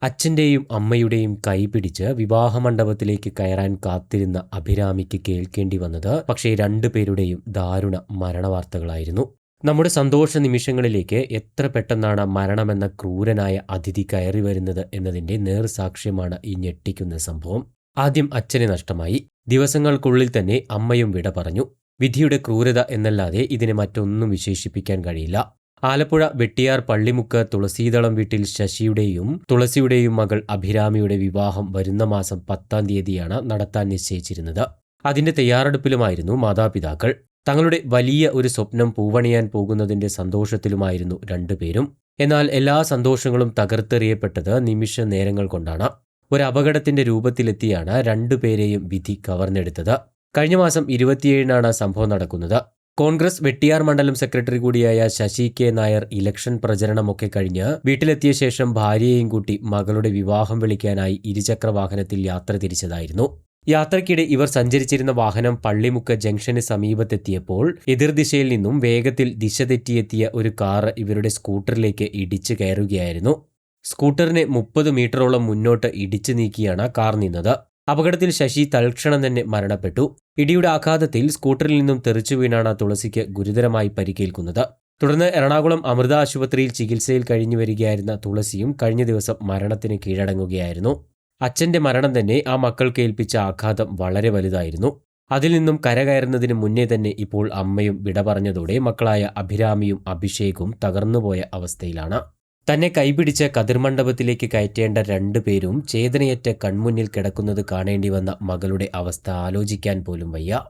അച്ഛൻ്റെയും അമ്മയുടെയും കൈപിടിച്ച് വിവാഹമണ്ഡപത്തിലേക്ക് കയറാൻ കാത്തിരുന്ന അഭിരാമിക്ക് കേൾക്കേണ്ടി വന്നത് പക്ഷേ രണ്ടുപേരുടെയും ദാരുണ മരണവാർത്തകളായിരുന്നു. നമ്മുടെ സന്തോഷ നിമിഷങ്ങളിലേക്ക് എത്ര പെട്ടെന്നാണ് മരണമെന്ന ക്രൂരനായ അതിഥി കയറി വരുന്നത് എന്നതിൻ്റെ നേർസാക്ഷ്യമാണ് ഈ ഞെട്ടിക്കുന്ന സംഭവം. ആദ്യം അച്ഛനെ നഷ്ടമായി. ദിവസങ്ങൾക്കുള്ളിൽ തന്നെ അമ്മയും വിട പറഞ്ഞു. വിധിയുടെ ക്രൂരത എന്നല്ലാതെ ഇതിനെ മറ്റൊന്നും വിശേഷിപ്പിക്കാൻ കഴിയില്ല. ആലപ്പുഴ വെട്ടിയാർ പള്ളിമുക്ക് തുളസീതളം വീട്ടിൽ ശശിയുടെയും തുളസിയുടെയും മകൾ അഭിരാമിയുടെ വിവാഹം വരുന്ന മാസം 10-ാം തീയതിയാണ് നടത്താൻ നിശ്ചയിച്ചിരുന്നത്. അതിന്റെ തയ്യാറെടുപ്പിലുമായിരുന്നു മാതാപിതാക്കൾ. തങ്ങളുടെ വലിയ ഒരു സ്വപ്നം പൂവണിയാൻ പോകുന്നതിന്റെ സന്തോഷത്തിലുമായിരുന്നു രണ്ടുപേരും. എന്നാൽ എല്ലാ സന്തോഷങ്ങളും തകർത്തെറിയപ്പെട്ടത് നിമിഷ നേരങ്ങൾ കൊണ്ടാണ്. ഒരു അപകടത്തിന്റെ രൂപത്തിലെത്തിയാണ് രണ്ടുപേരെയും വിധി കവർന്നെടുത്തത്. കഴിഞ്ഞ മാസം 27-നാണ് സംഭവം നടക്കുന്നത്. കോൺഗ്രസ് വെട്ടിയാർ മണ്ഡലം സെക്രട്ടറി കൂടിയായ ശശി കെ നായർ ഇലക്ഷൻ പ്രചരണമൊക്കെ കഴിഞ്ഞ് വീട്ടിലെത്തിയ ശേഷം ഭാര്യയെയും കൂട്ടി മകളുടെ വിവാഹം വിളിക്കാനായി ഇരുചക്ര വാഹനത്തിൽ യാത്ര തിരിച്ചതായിരുന്നു. യാത്രയ്ക്കിടെ ഇവർ സഞ്ചരിച്ചിരുന്ന വാഹനം പള്ളിമുക്ക് ജംഗ്ഷന് സമീപത്തെത്തിയപ്പോൾ എതിർദിശയിൽ നിന്നും വേഗത്തിൽ ദിശ തെറ്റിയെത്തിയ ഒരു കാർ ഇവരുടെ സ്കൂട്ടറിലേക്ക് ഇടിച്ചു കയറുകയായിരുന്നു. സ്കൂട്ടറിനെ 30 മീറ്ററോളം മുന്നോട്ട് ഇടിച്ചു നീക്കിയാണ് കാർ നിന്നത്. അപകടത്തിൽ ശശി തൽക്ഷണം തന്നെ മരണപ്പെട്ടു. ഇടിയുടെ ആഘാതത്തിൽ സ്കൂട്ടറിൽ നിന്നും തെറിച്ചു വീണാണ് തുളസിക്ക് ഗുരുതരമായി പരിക്കേൽക്കുന്നത്. തുടർന്ന് എറണാകുളം അമൃത ആശുപത്രിയിൽ ചികിത്സയിൽ കഴിഞ്ഞു വരികയായിരുന്ന തുളസിയും കഴിഞ്ഞ ദിവസം മരണത്തിന് കീഴടങ്ങുകയായിരുന്നു. അച്ഛന്റെ മരണം തന്നെ ആ മക്കൾക്ക് ഏൽപ്പിച്ച ആഘാതം വളരെ വലുതായിരുന്നു. അതിൽ നിന്നും കരകയറുന്നതിന് മുന്നേ തന്നെ ഇപ്പോൾ അമ്മയും വിട പറഞ്ഞതോടെ മക്കളായ അഭിരാമിയും അഭിഷേകും തകർന്നുപോയ അവസ്ഥയിലാണ്. തന്നെ കൈപിടിച്ച് കതിർമണ്ഡപത്തിലേക്ക് കയറ്റേണ്ട രണ്ടുപേരും ചേതനയറ്റ കൺമുന്നിൽ കിടക്കുന്നത് കാണേണ്ടി വന്ന മകളുടെ അവസ്ഥ ആലോചിക്കാൻ പോലും വയ്യ.